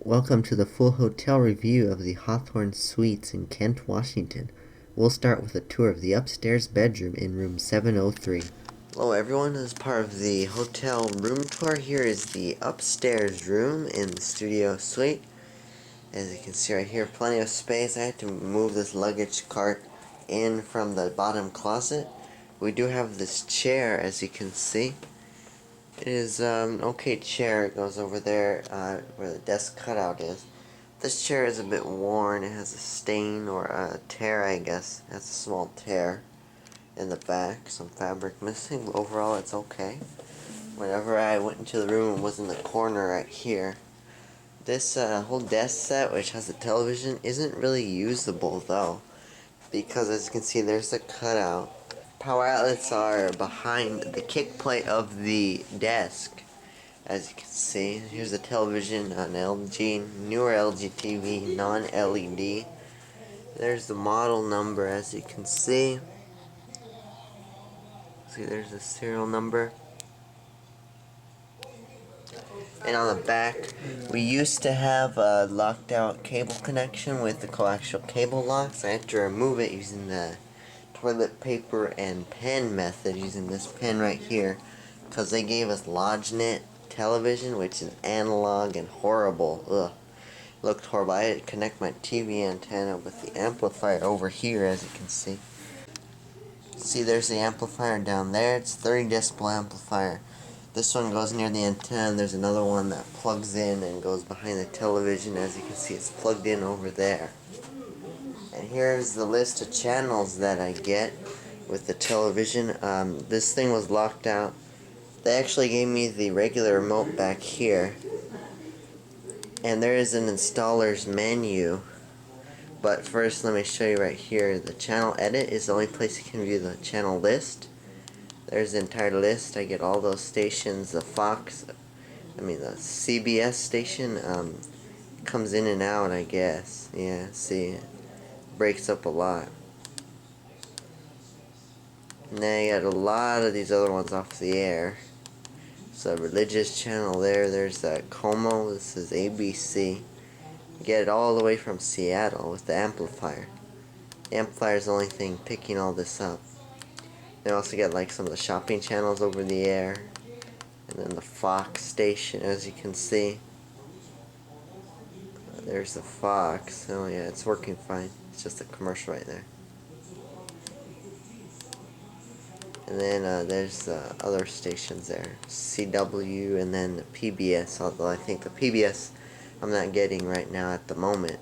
Welcome to the full hotel review of the Hawthorne Suites in Kent, Washington. We'll start with a tour of the upstairs bedroom in room 703. Hello everyone, as part of the hotel room tour, here is the upstairs room in the studio suite. As you can see right here, plenty of space. I had to move this luggage cart in from the bottom closet. We do have this chair, as you can see. It is an okay chair. It goes over there where the desk cutout is. This chair is a bit worn. It has a stain or a tear, I guess. It has a small tear in the back. Some fabric missing. Overall, it's okay. Whenever I went into the room, it was in the corner right here. This whole desk set, which has a television, isn't really usable though, because as you can see, there's a cutout. Power outlets are behind the kick plate of the desk. As you can see, here's a television, an LG, newer LG TV, non-LED. There's the model number, as you can see. See, there's the serial number. And on the back, we used to have a locked out cable connection with the coaxial cable locks. I had to remove it using the toilet paper and pen method, using this pen right here, because they gave us LodgeNet television, which is analog and horrible. Ugh, looked horrible. I had to connect my TV antenna with the amplifier over here, as you can see. See, there's the amplifier down there. It's 30 decibel amplifier. This one goes near the antenna. There's another one that plugs in and goes behind the television. As you can see, it's plugged in over there. And here's the list of channels that I get with the television. This thing was locked out. They actually gave me the regular remote back here. And there is an installer's menu. But first, let me show you right here. The channel edit is the only place you can view the channel list. There's the entire list. I get all those stations. The the CBS station comes in and out, I guess. Yeah, see, breaks up a lot. And then you got a lot of these other ones off the air. So religious channel there. There's Como. This is ABC. You get it all the way from Seattle with the amplifier. The amplifier is the only thing picking all this up. They also get like some of the shopping channels over the air. And then the Fox station, as you can see. There's the Fox. Oh yeah, it's working fine. It's just a commercial right there. And then there's the other stations there. CW and then the PBS, although I think the PBS I'm not getting right now at the moment.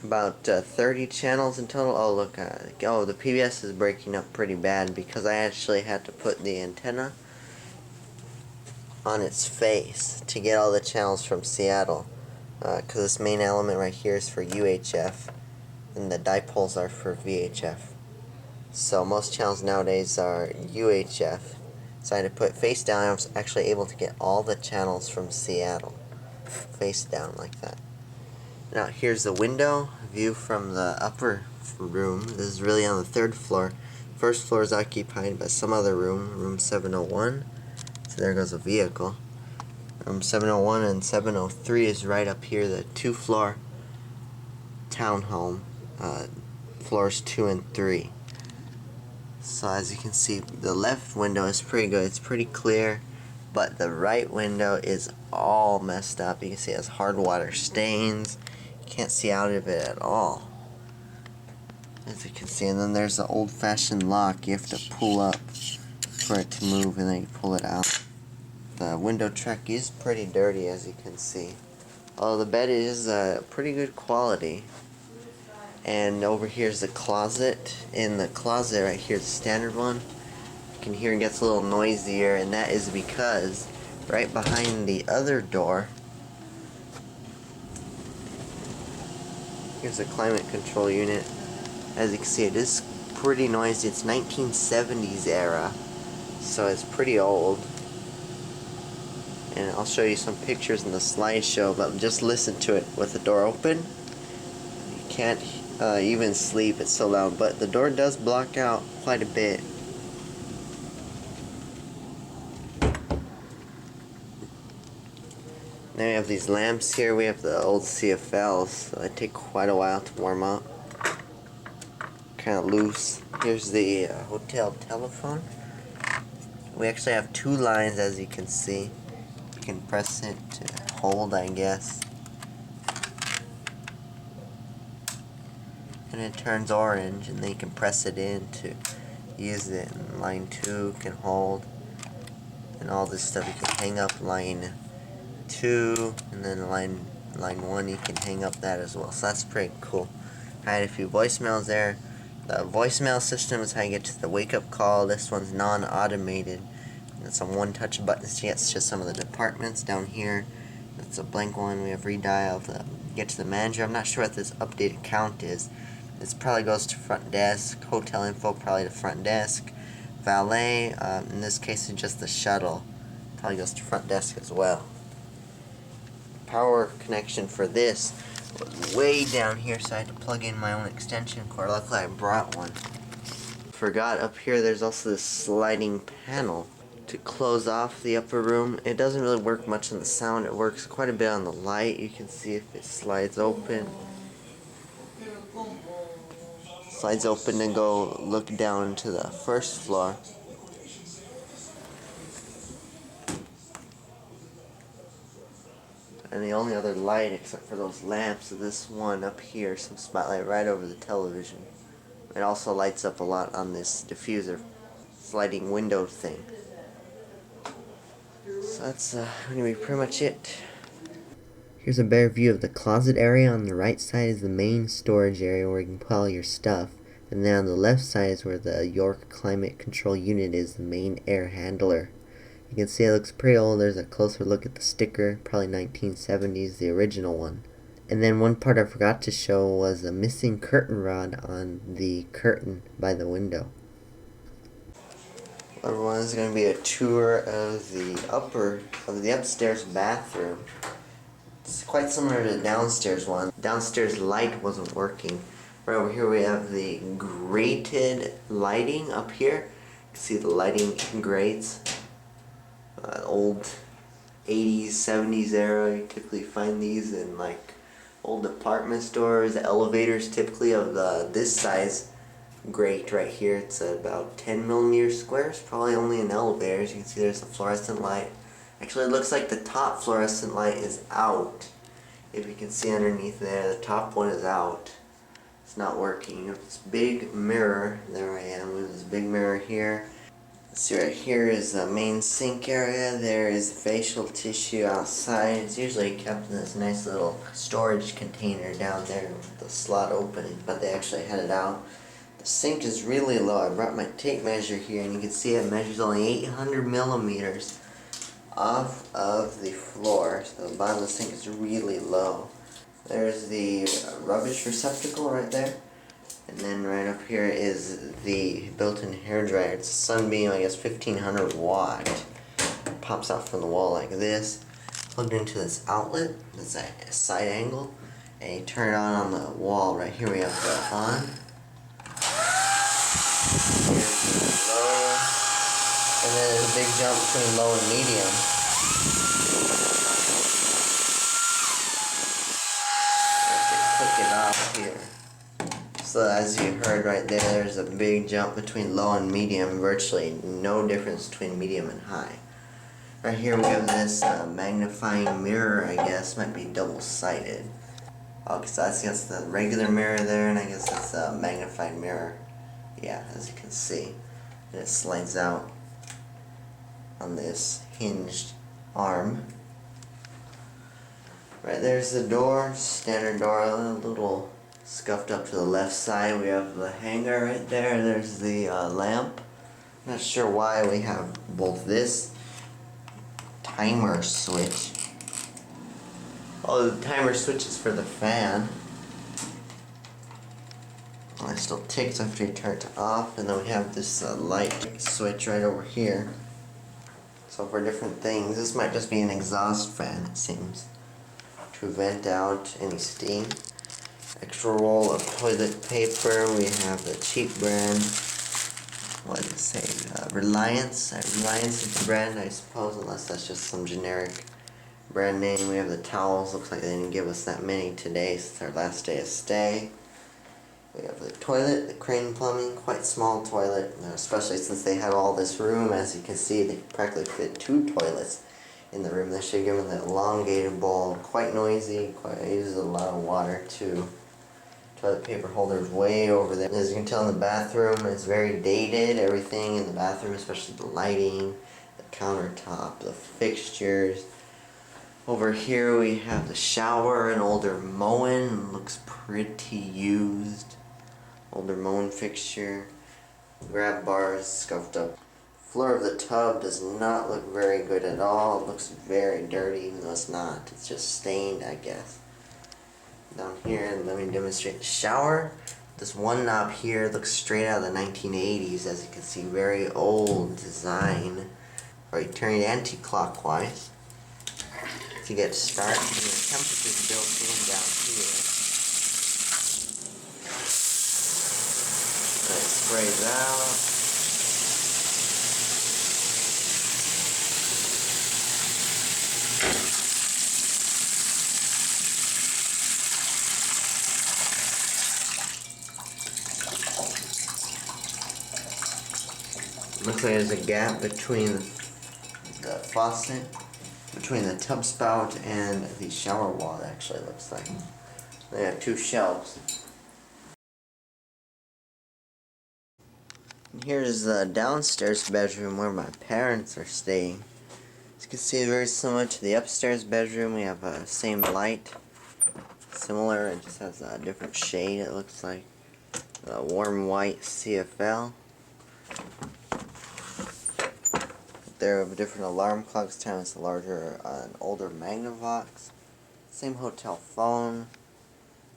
About 30 channels in total. Oh look, the PBS is breaking up pretty bad because I actually had to put the antenna on its face to get all the channels from Seattle, because this main element right here is for UHF and the dipoles are for VHF. So most channels nowadays are UHF. So I had to put it face down. I was actually able to get all the channels from Seattle face down like that. Now here's the window view from the upper room. This is really on the third floor. First floor is occupied by some other room, room 701. So there goes a vehicle. Room 701 and 703 is right up here, the two-floor townhome, floors 2 and 3. So as you can see, the left window is pretty good. It's pretty clear. But the right window is all messed up. You can see it has hard water stains. You can't see out of it at all, as you can see. And then there's the old-fashioned lock. You have to pull up for it to move, and then you pull it out. The window track is pretty dirty, as you can see. Although the bed is pretty good quality. And over here is the closet. In the closet right here, the standard one, you can hear it gets a little noisier, and that is because right behind the other door, here's a climate control unit. As you can see, it is pretty noisy. It's 1970s era, so it's pretty old. And I'll show you some pictures in the slideshow, but just listen to it with the door open. You can't even sleep, it's so loud, but the door does block out quite a bit. Then we have these lamps here. We have the old CFLs, so they take quite a while to warm up. Kind of loose. Here's the hotel telephone. We actually have two lines, as you can see. You can press it to hold, I guess. And it turns orange, and then you can press it in to use it. And line 2 can hold. And all this stuff you can hang up line 2, and then line 1 you can hang up that as well. So that's pretty cool. I had a few voicemails there. The voicemail system is how you get to the wake-up call. This one's non-automated. It's a one-touch button to get to some of the departments down here. That's a blank one. We have redial to get to the manager. I'm not sure what this updated count is. This probably goes to front desk. Hotel info probably to front desk. Valet, in this case it's just the shuttle. Probably goes to front desk as well. Power connection for this was way down here, so I had to plug in my own extension cord. Luckily I brought one. Forgot up here there's also this sliding panel to close off the upper room. It doesn't really work much on the sound. It works quite a bit on the light. You can see if it slides open. Slides open and go look down into the first floor. And the only other light except for those lamps is this one up here, some spotlight right over the television. It also lights up a lot on this diffuser sliding window thing. So that's going to be pretty much it. Here's a better view of the closet area. On the right side is the main storage area where you can put all your stuff. And then on the left side is where the York Climate Control Unit is, the main air handler. You can see it looks pretty old. There's a closer look at the sticker, probably 1970s, the original one. And then one part I forgot to show was a missing curtain rod on the curtain by the window. Everyone, this is going to be a tour of the upstairs bathroom. It's quite similar to the downstairs one. Downstairs light wasn't working. Right over here we have the grated lighting up here. You can see the lighting grates. Old 80s, 70s era. You typically find these in like old department stores, elevators typically of this size grate right here. It's about 10 millimeter squares, probably only in elevators. You can see there's a fluorescent light. Actually, it looks like the top fluorescent light is out. If you can see underneath there, the top one is out. It's not working. This big mirror, there I am with this big mirror here. See right here is the main sink area. There is facial tissue outside. It's usually kept in this nice little storage container down there with the slot opening, but they actually had it out. The sink is really low. I brought my tape measure here and you can see it measures only 800 millimeters off of the floor. So the bottom of the sink is really low. There's the rubbish receptacle right there. And then right up here is the built-in hairdryer. It's a Sunbeam, I guess 1500 watt. Pops out from the wall like this. Plugged into this outlet. It's a side angle. And you turn it on the wall. Right here we have the on. Here's the low. And then there's a big jump between low and medium. Click it off here. So as you heard right there, there's a big jump between low and medium, virtually no difference between medium and high. Right here we have this magnifying mirror, I guess, might be double-sided. Okay, so that's the regular mirror there, and I guess that's a magnified mirror. Yeah, as you can see. And it slides out on this hinged arm. Right there's the door, standard door, a little scuffed up to the left side. We have the hanger right there. There's the lamp. Not sure why we have both this timer switch. Oh, the timer switch is for the fan. It still ticks after you turn it off, and then we have this light switch right over here. So for different things, this might just be an exhaust fan, it seems, to vent out any steam. Extra roll of toilet paper. We have the cheap brand. What did it say? Reliance. Reliance is the brand, I suppose, unless that's just some generic brand name. We have the towels. Looks like they didn't give us that many today since our last day of stay. We have the toilet, the Crane Plumbing, quite small toilet, especially since they had all this room. As you can see, they practically fit 2 toilets in the room. They should give them the elongated bowl. Quite noisy, uses a lot of water too. Toilet paper holder's way over there. As you can tell in the bathroom, it's very dated. Everything in the bathroom, especially the lighting, the countertop, the fixtures. Over here we have the shower, an older Moen, looks pretty used. Older Moen fixture. Grab bars, scuffed up. Floor of the tub does not look very good at all. It looks very dirty, even though it's not. It's just stained, I guess. Down here, let me demonstrate the shower. This one knob here looks straight out of the 1980s, as you can see, very old design. Alright, turn it anti-clockwise to get started. And the temperature's built in down here. So it sprays out. Looks like there's a gap between the faucet, between the tub spout and the shower wall, it actually looks like. They have 2 shelves. And here's the downstairs bedroom where my parents are staying. As you can see, very similar to the upstairs bedroom. We have the same light. Similar, it just has a different shade, it looks like. A warm white CFL. There have different alarm clocks. This time it's a larger, an older Magnavox. Same hotel phone.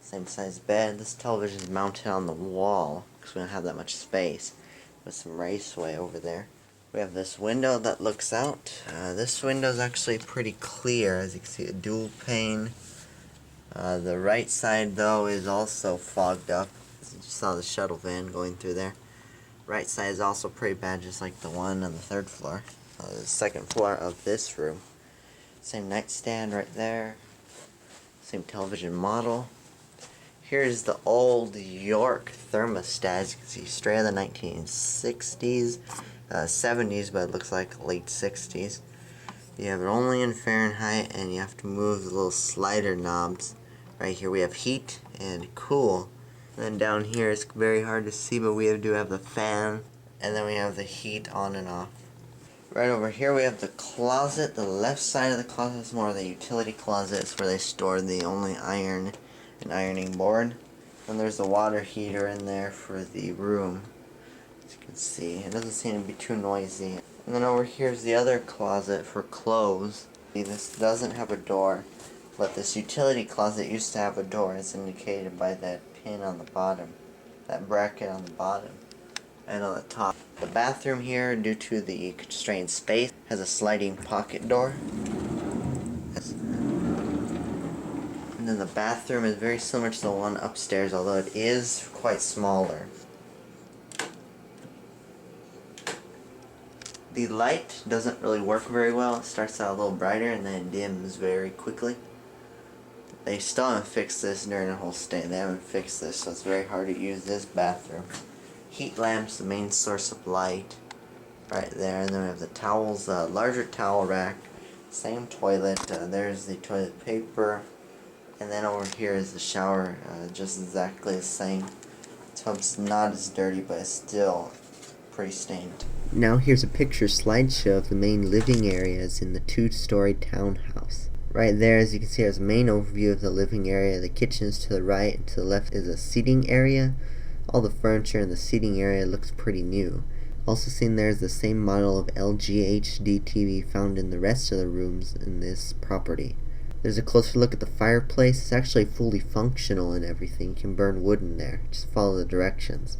Same size bed. This television is mounted on the wall because we don't have that much space. With some raceway over there. We have this window that looks out. This window is actually pretty clear, as you can see, a dual pane. The right side, though, is also fogged up. As you saw the shuttle van going through there. Right side is also pretty bad, just like the one on the 3rd floor. The 2nd floor of this room. Same nightstand right there. Same television model. Here's the old York thermostat. As you can see, straight out of the 1960s, 70s, but it looks like late 60s. You have it only in Fahrenheit, and you have to move the little slider knobs. Right here we have heat and cool. And then down here it's very hard to see, but we do have the fan, and then we have the heat on and off. Right over here we have the closet. The left side of the closet is more of the utility closet. It's where they store the only iron and ironing board. And there's the water heater in there for the room. As you can see, it doesn't seem to be too noisy. And then over here is the other closet for clothes. This doesn't have a door, but this utility closet used to have a door. It's indicated by that pin on the bottom, that bracket on the bottom, and on the top. The bathroom here, due to the constrained space, has a sliding pocket door. And then the bathroom is very similar to the one upstairs, although it is quite smaller. The light doesn't really work very well. It starts out a little brighter and then it dims very quickly. They still haven't fixed this during the whole stay. They haven't fixed this, so it's very hard to use this bathroom. Heat lamps, the main source of light, right there. And then we have the towels, larger towel rack, same toilet. There's the toilet paper, and then over here is the shower, just exactly the same. Tub's not as dirty, but it's still pretty stained. Now here's a picture slideshow of the main living areas in the 2-story townhouse. Right there, as you can see, there's a main overview of the living area. The kitchen is to the right, and to the left is a seating area. All the furniture in the seating area looks pretty new. Also seen there is the same model of LG HD TV found in the rest of the rooms in this property. There's a closer look at the fireplace. It's actually fully functional and everything. You can burn wood in there. Just follow the directions.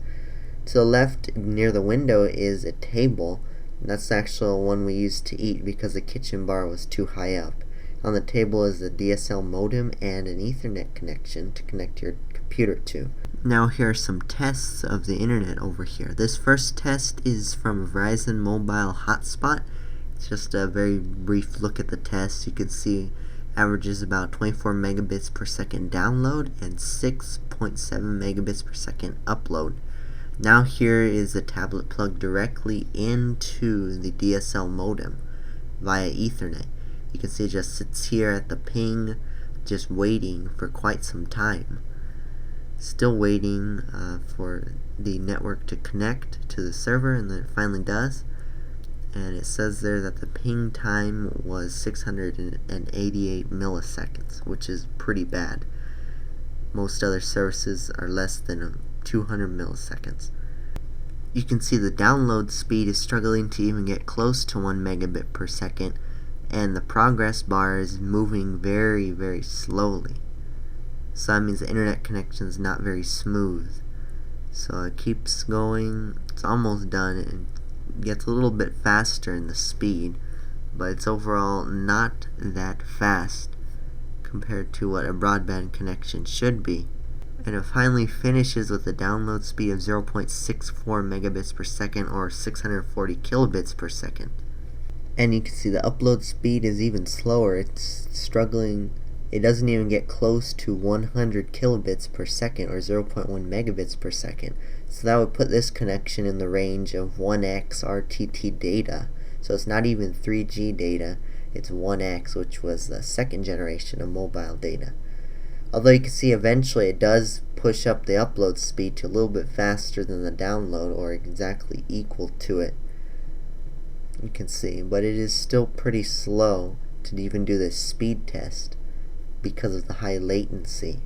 To the left, near the window, is a table. And that's the actual one we used to eat because the kitchen bar was too high up. On the table is a DSL modem and an Ethernet connection to connect your computer to. Now here are some tests of the internet over here. This first test is from a Verizon mobile hotspot. It's just a very brief look at the test. You can see averages about 24 megabits per second download and 6.7 megabits per second upload. Now here is the tablet plugged directly into the DSL modem via Ethernet. You can see it just sits here at the ping, just waiting for quite some time. Still waiting for the network to connect to the server, and then it finally does. And it says there that the ping time was 688 milliseconds, which is pretty bad. Most other services are less than 200 milliseconds. You can see the download speed is struggling to even get close to 1 megabit per second, and the progress bar is moving very, very slowly. So that means the internet connection is not very smooth. So it keeps going. It's almost done. It gets a little bit faster in the speed, but it's overall not that fast compared to what a broadband connection should be. And it finally finishes with a download speed of 0.64 megabits per second, or 640 kilobits per second. And you can see the upload speed is even slower. It's struggling. It doesn't even get close to 100 kilobits per second, or 0.1 megabits per second. So that would put this connection in the range of 1x RTT data. So it's not even 3G data, it's 1x, which was the second generation of mobile data. Although you can see eventually it does push up the upload speed to a little bit faster than the download, or exactly equal to it. You can see, but it is still pretty slow to even do this speed test because of the high latency.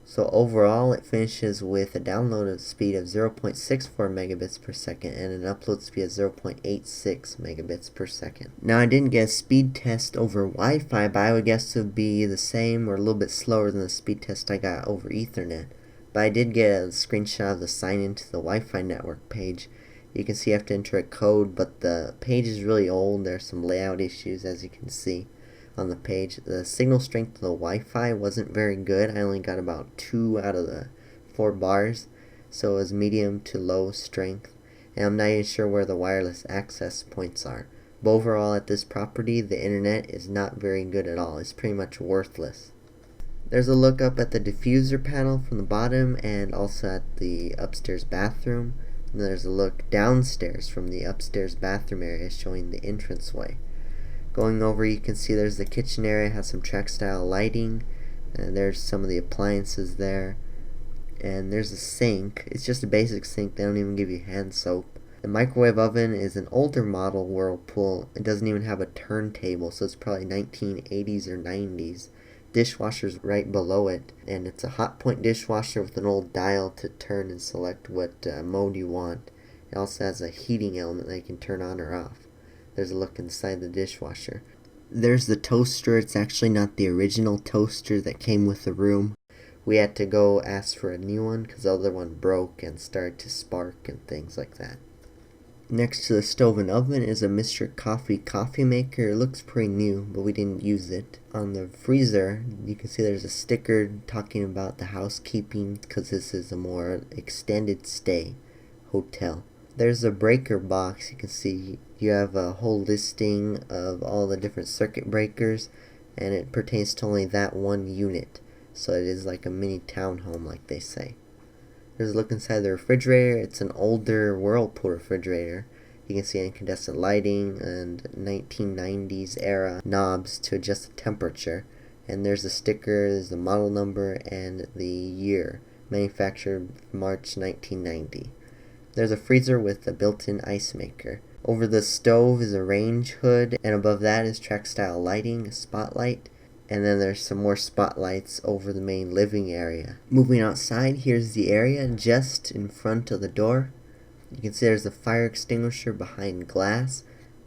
So overall it finishes with a download speed of 0.64 megabits per second and an upload speed of 0.86 megabits per second. Now I didn't get a speed test over Wi-Fi, but I would guess it would be the same or a little bit slower than the speed test I got over Ethernet. But I did get a screenshot of the sign into the Wi-Fi network page. You can see you have to enter a code, but the page is really old. There's some layout issues, as you can see on the page. The signal strength of the Wi-Fi wasn't very good. I only got about 2 out of the 4 bars, so it was medium to low strength, and I'm not even sure where the wireless access points are. But overall at this property, the internet is not very good at all. It's pretty much worthless. There's a look up at the diffuser panel from the bottom, and also at the upstairs bathroom. And there's a look downstairs from the upstairs bathroom area, showing the entranceway. Going over, you can see there's the kitchen area, has some track style lighting, and there's some of the appliances there. And there's a sink. It's just a basic sink. They don't even give you hand soap. The microwave oven is an older model Whirlpool. It doesn't even have a turntable, so it's probably 1980s or 90s. Dishwasher's right below it, and it's a hot point dishwasher with an old dial to turn and select what mode you want. It also has a heating element that you can turn on or off. There's a look inside the dishwasher. There's the toaster. It's actually not the original toaster that came with the room. We had to go ask for a new one because the other one broke and started to spark and things like that. Next to the stove and oven is a Mr. Coffee maker. It looks pretty new, but we didn't use it. On the freezer, you can see there's a sticker talking about the housekeeping, because this is a more extended stay hotel. There's a breaker box. You can see you have a whole listing of all the different circuit breakers, and it pertains to only that one unit. So it is like a mini townhome, like they say. There's a look inside the refrigerator. It's an older Whirlpool refrigerator. You can see incandescent lighting and 1990s era knobs to adjust the temperature. And there's the sticker, there's the model number, and the year. Manufactured March 1990. There's a freezer with a built-in ice maker. Over the stove is a range hood, and above that is track style lighting, a spotlight. And then there's some more spotlights over the main living area. Moving outside, here's the area just in front of the door. You can see there's a fire extinguisher behind glass.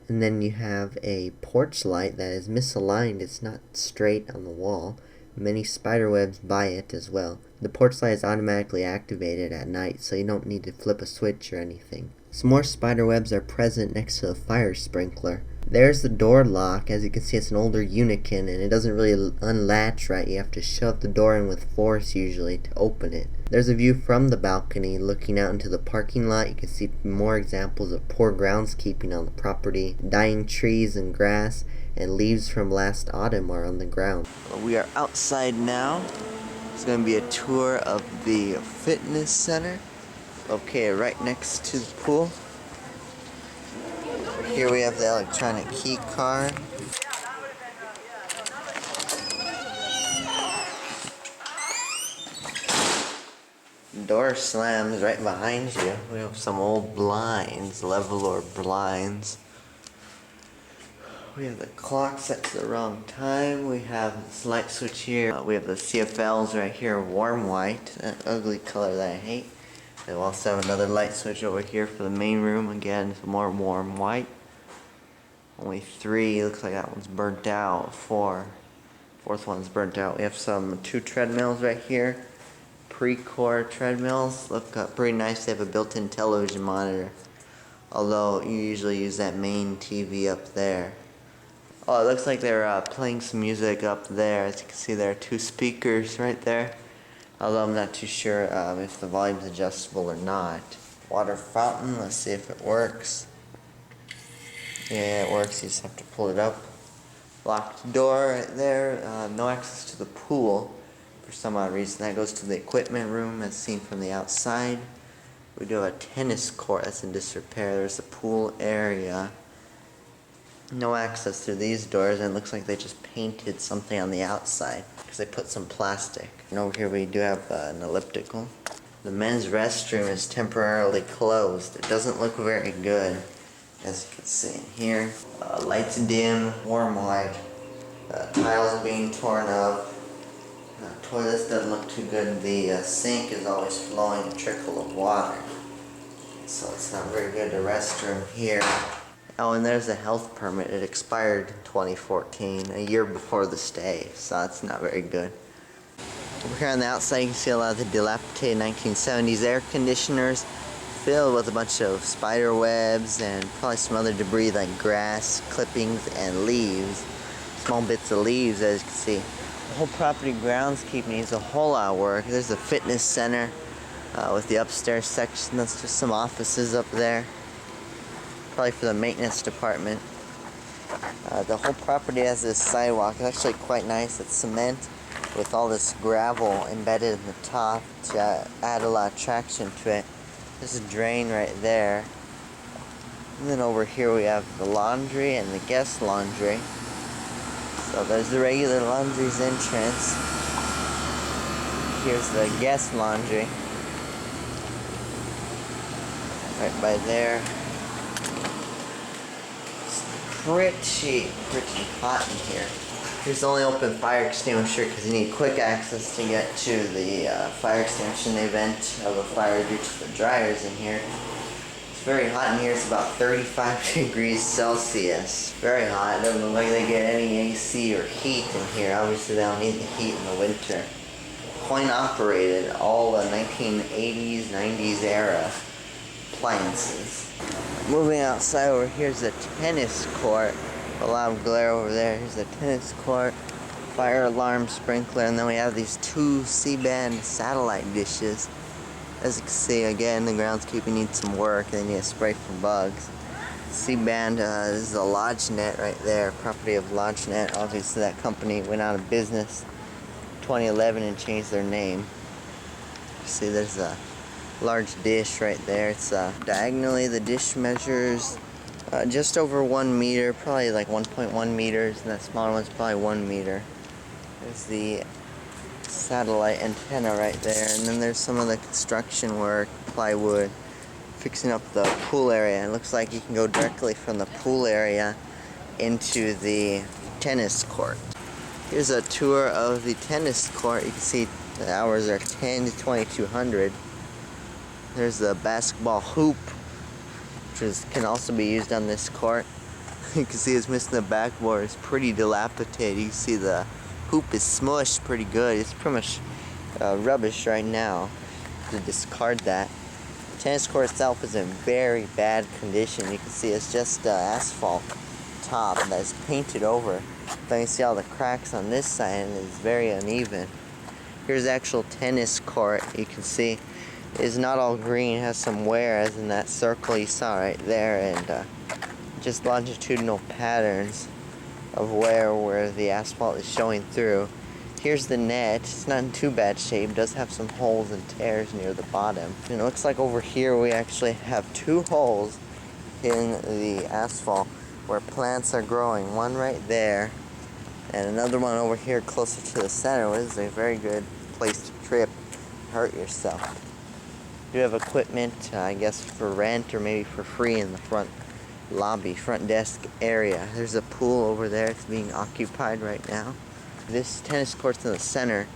And then you have a porch light that is misaligned. It's not straight on the wall. Many spider webs by it as well. The porch light is automatically activated at night, so you don't need to flip a switch or anything. Some more spider webs are present next to the fire sprinkler. There's the door lock. As you can see, it's an older Unikin, and it doesn't really unlatch right. You have to shove the door in with force usually to open it. There's a view from the balcony looking out into the parking lot. You can see more examples of poor groundskeeping on the property. Dying trees and grass and leaves from last autumn are on the ground. We are outside now. It's going to be a tour of the fitness center located right next to the pool. Here we have the electronic key card. Door slams right behind you. We have some old blinds, leveler blinds. We have the clock set to the wrong time. We have this light switch here. We have the CFLs right here, warm white, that ugly color that I hate. We also have another light switch over here for the main room. Again, some more warm white. Only 3. Looks like that one's burnt out. 4. Fourth one's burnt out. We have some 2 treadmills right here. Pre-core treadmills. Look pretty nice. They have a built-in television monitor. Although you usually use that main TV up there. Oh, it looks like they're playing some music up there. As you can see, there are 2 speakers right there. Although I'm not too sure if the volume's adjustable or not. Water fountain. Let's see if it works. Yeah, it works. You just have to pull it up. Locked door right there. No access to the pool for some odd reason. That goes to the equipment room as seen from the outside. We do have a tennis court that's in disrepair. There's a pool area. No access through these doors, and it looks like they just painted something on the outside because they put some plastic. And over here we do have an elliptical. The men's restroom is temporarily closed. It doesn't look very good, as you can see in here. Lights dim, warm white, tiles being torn up. Toilets doesn't look too good. The sink is always flowing a trickle of water, so it's not very good. The restroom here. Oh, and there's a health permit. It expired in 2014, a year before the stay, so that's not very good. Over here on the outside, you can see a lot of the dilapidated 1970s air conditioners filled with a bunch of spider webs and probably some other debris like grass, clippings, and leaves. Small bits of leaves, as you can see. The whole property groundskeeping needs a whole lot of work. There's a fitness center with the upstairs section. That's just some offices up there. Probably for the maintenance department. The whole property has this sidewalk. It's actually quite nice. It's cement with all this gravel embedded in the top to add a lot of traction to it. There's a drain right there. And then over here we have the laundry and the guest laundry. So there's the regular laundry's entrance. Here's the guest laundry. Right by there. Pretty hot in here. Here's the only open fire extinguisher because you need quick access to get to the fire extinguisher in the event of a fire due to the dryers in here. It's very hot in here. It's about 35 degrees Celsius. Very hot. It doesn't look like they get any AC or heat in here. Obviously they don't need the heat in the winter. Coin operated, all the 1980s, 90s era appliances. Moving outside over here's the tennis court. A lot of glare over there. Here's the tennis court, fire alarm sprinkler, and then we have these 2 C-band satellite dishes. As you can see, again, the groundskeeping needs some work. They need a spray for bugs. C-band is the LodgeNet right there, property of LodgeNet. Obviously, that company went out of business in 2011 and changed their name. You see, there's a large dish right there. It's diagonally, the dish measures just over 1 meter, probably like 1.1 meters, and that smaller one's probably 1 meter. There's the satellite antenna right there, and then there's some of the construction work, plywood, fixing up the pool area. It looks like you can go directly from the pool area into the tennis court. Here's a tour of the tennis court. You can see the hours are 10 to 2200. There's the basketball hoop, which can also be used on this court. You can see it's missing the backboard. It's pretty dilapidated. You can see the hoop is smushed pretty good. It's pretty much rubbish right now. To discard that. tennis court itself is in very bad condition. You can see it's just asphalt top that's painted over. Then you see all the cracks on this side, and it's very uneven. Here's the actual tennis court. You can see it's not all green. It has some wear, as in that circle you saw right there, and just longitudinal patterns of wear where the asphalt is showing through. Here's the net. It's not in too bad shape. It does have some holes and tears near the bottom. And it looks like over here we actually have 2 holes in the asphalt where plants are growing. One right there, and another one over here closer to the center, which is a very good place to trip, hurt yourself. You have equipment, I guess, for rent or maybe for free in the front lobby, front desk area. There's a pool over there. It's being occupied right now. This tennis court's in the center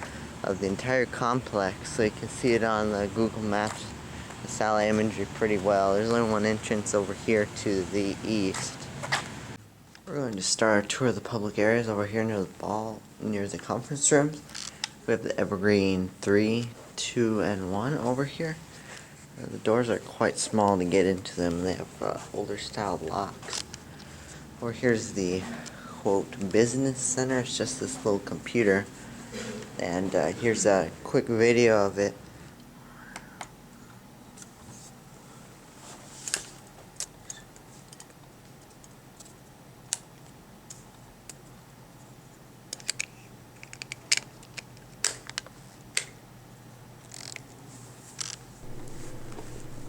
of the entire complex, so you can see it on the Google Maps, the satellite imagery pretty well. There's only one entrance over here to the east. We're going to start our tour of the public areas over here near the conference rooms. We have the Evergreen 3, 2, and 1 over here. The doors are quite small to get into them. They have older style locks. Over here's the quote business center. It's just this little computer, and here's a quick video of it.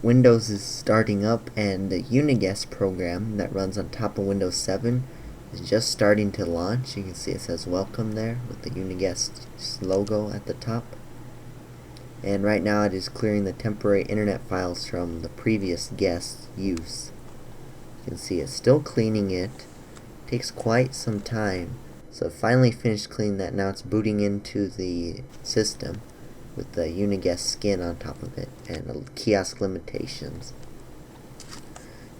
Windows is starting up, and the Uniguest program that runs on top of Windows 7 is just starting to launch. You can see it says welcome there with the Uniguest logo at the top. And right now it is clearing the temporary internet files from the previous guest's use. You can see it's still cleaning it. It takes quite some time. So it finally finished cleaning that. Now it's booting into the system with the Uniguest skin on top of it and kiosk limitations.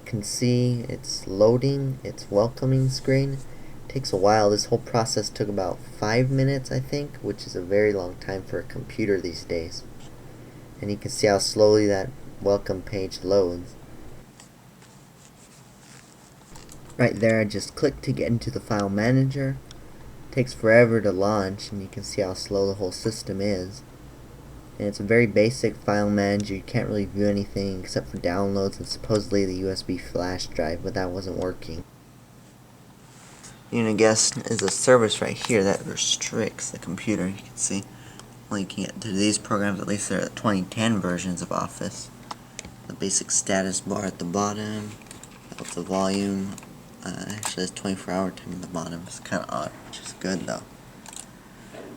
You can see it's loading its welcoming screen. It takes a while. This whole process took about 5 minutes, I think, which is a very long time for a computer these days. And you can see how slowly that welcome page loads. Right there, I just clicked to get into the file manager. It takes forever to launch, and you can see how slow the whole system is. And it's a very basic file manager. You can't really view anything except for downloads and supposedly the USB flash drive, but that wasn't working. Uniguest is a service right here that restricts the computer. You can see only you can get to these programs, at least they're the 2010 versions of Office. The basic status bar at the bottom, with the volume. Actually, there's 24-hour time at the bottom. It's kind of odd, which is good though.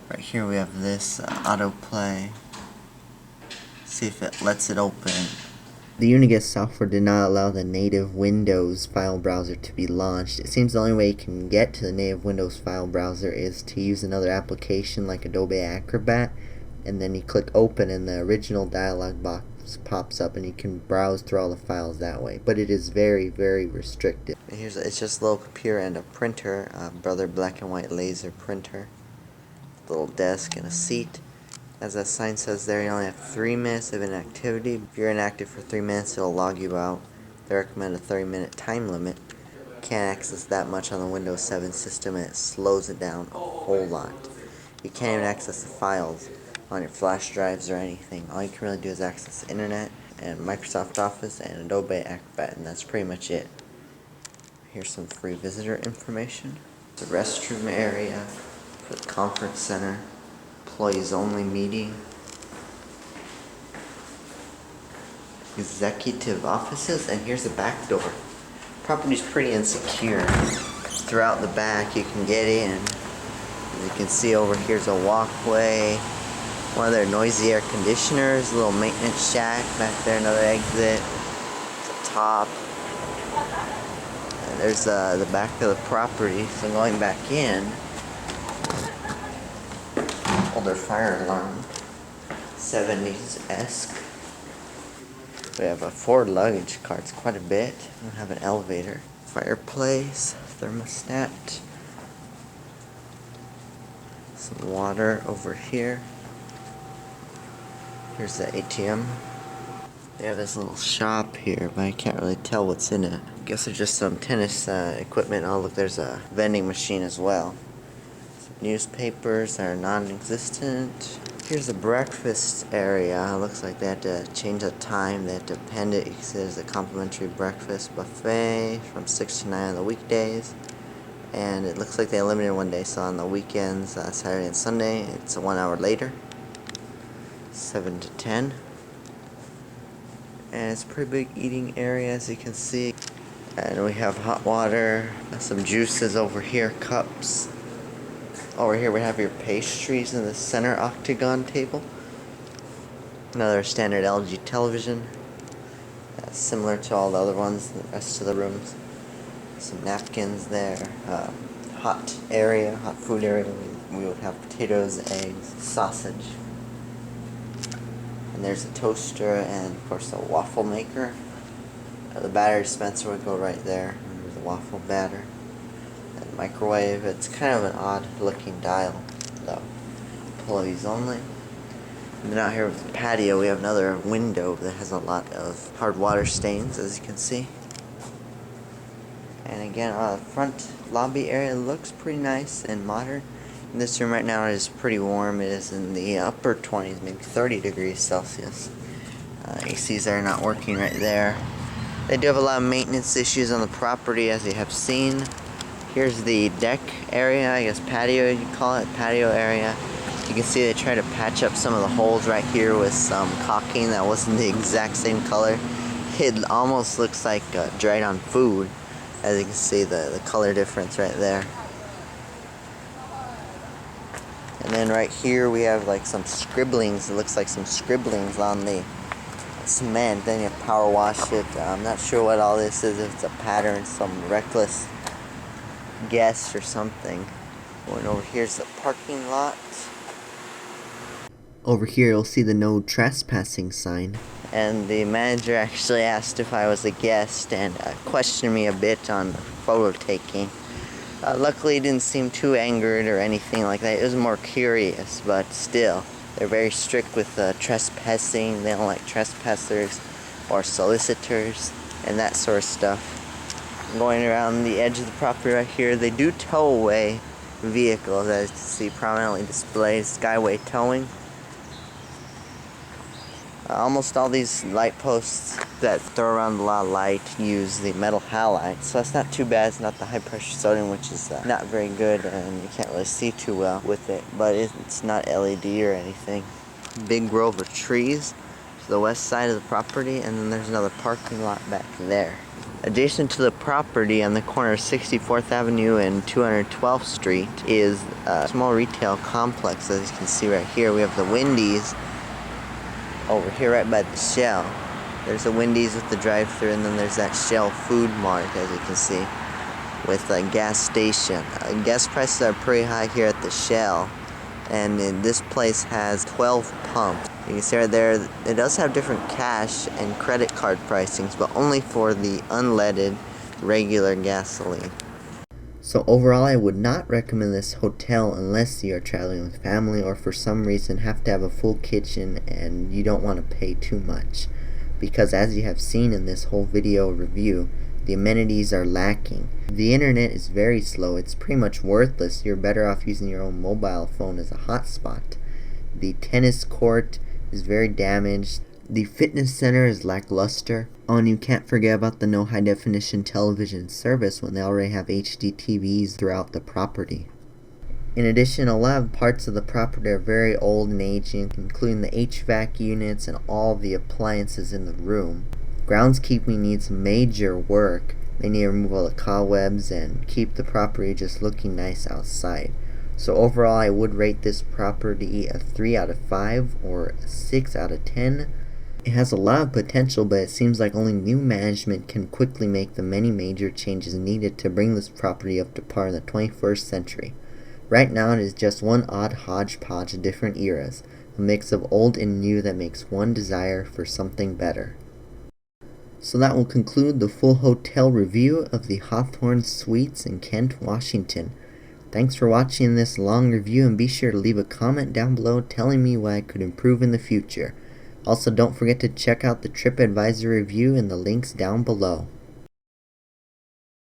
Right here we have this autoplay. See if it lets it open. The Uniguest software did not allow the native Windows file browser to be launched. It seems the only way you can get to the native Windows file browser is to use another application like Adobe Acrobat, and then you click open and the original dialog box pops up and you can browse through all the files that way. But it is very, very restricted. It's just a little computer and a printer, a Brother black and white laser printer. Little desk and a seat. As that sign says there, you only have 3 minutes of inactivity. If you're inactive for 3 minutes, it'll log you out. They recommend a 30-minute time limit. Can't access that much on the Windows 7 system, and it slows it down a whole lot. You can't even access the files on your flash drives or anything. All you can really do is access the internet and Microsoft Office and Adobe Acrobat, and that's pretty much it. Here's some free visitor information. The restroom area for the conference center. Employees only meeting. Executive offices, and here's the back door. Property's pretty insecure. Throughout the back you can get in. As you can see over here's a walkway. One of their noisy air conditioners, a little maintenance shack back there, another exit. It's a top. And there's the back of the property. So going back in, older fire alarm, 70s-esque. We have a Ford luggage cart, it's quite a bit. We don't have an elevator. Fireplace, thermostat. Some water over here. Here's the ATM. They have this little shop here, but I can't really tell what's in it. I guess there's just some tennis equipment. Oh, look, there's a vending machine as well. Some newspapers that are non-existent. Here's the breakfast area. It looks like they had to change the time. They had to append it because there's a complimentary breakfast buffet from 6 to 9 on the weekdays. And it looks like they eliminated one day, so on the weekends, Saturday and Sunday, it's 1 hour later. 7 to 10. And it's a pretty big eating area, as you can see. And we have hot water, some juices over here, cups. Over here we have your pastries in the center octagon table. Another standard LG television. Similar to all the other ones in the rest of the rooms. Some napkins there. Hot area, hot food area. We would have potatoes, eggs, sausage. And there's a toaster and of course a waffle maker. The battery dispenser would go right there. There's a waffle batter. And microwave. It's kind of an odd looking dial though. Employees only. And then out here with the patio we have another window that has a lot of hard water stains, as you can see. And again, the front lobby area looks pretty nice and modern. In this room right now it is pretty warm. It is in the upper 20s, maybe 30 degrees Celsius. ACs are not working right there. They do have a lot of maintenance issues on the property, as you have seen. Here's the deck area, I guess patio you call it, patio area. You can see they try to patch up some of the holes right here with some caulking that wasn't the exact same color. It almost looks like dried on food, as you can see the color difference right there. And then right here we have like some scribblings. It looks like some scribblings on the cement. Then you power wash it. I'm not sure what all this is. If it's a pattern, some reckless guess or something. Going over here's the parking lot. Over here you'll see the no trespassing sign. And the manager actually asked if I was a guest and questioned me a bit on photo taking. Luckily he didn't seem too angered or anything like that. It was more curious, but still. They're very strict with trespassing. They don't like trespassers or solicitors and that sort of stuff. Going around the edge of the property right here, they do tow away vehicles, as you can see prominently displayed. Skyway Towing. Almost all these light posts that throw around a lot of light use the metal halide, so that's not too bad. It's not the high pressure sodium, which is not very good, and you can't really see too well with it, but it's not LED or anything. Big grove of trees to the west side of the property, and then there's another parking lot back there. Adjacent to the property on the corner of 64th Avenue and 212th Street is a small retail complex. As you can see right here, we have the Wendy's over here right by the Shell. There's a Wendy's with the drive-thru, and then there's that Shell Food Mart, as you can see, with a gas station. Gas prices are pretty high here at the Shell, and this place has 12 pumps. You can see right there, it does have different cash and credit card pricings, but only for the unleaded regular gasoline. So overall, I would not recommend this hotel unless you are traveling with family or for some reason have to have a full kitchen and you don't want to pay too much. Because as you have seen in this whole video review, the amenities are lacking. The internet is very slow. It's pretty much worthless. You're better off using your own mobile phone as a hotspot. The tennis court is very damaged. The fitness center is lackluster. Oh, and you can't forget about the no high definition television service when they already have HD TVs throughout the property. In addition, a lot of parts of the property are very old and aging, including the HVAC units and all the appliances in the room. Groundskeeping needs major work. They need to remove all the cobwebs and keep the property just looking nice outside. So overall, I would rate this property a 3 out of 5 or a 6 out of 10. It has a lot of potential, but it seems like only new management can quickly make the many major changes needed to bring this property up to par in the 21st century. Right now it is just one odd hodgepodge of different eras, a mix of old and new that makes one desire for something better. So that will conclude the full hotel review of the Hawthorne Suites in Kent, Washington. Thanks for watching this long review, and be sure to leave a comment down below telling me what I could improve in the future. Also, don't forget to check out the TripAdvisor review in the links down below.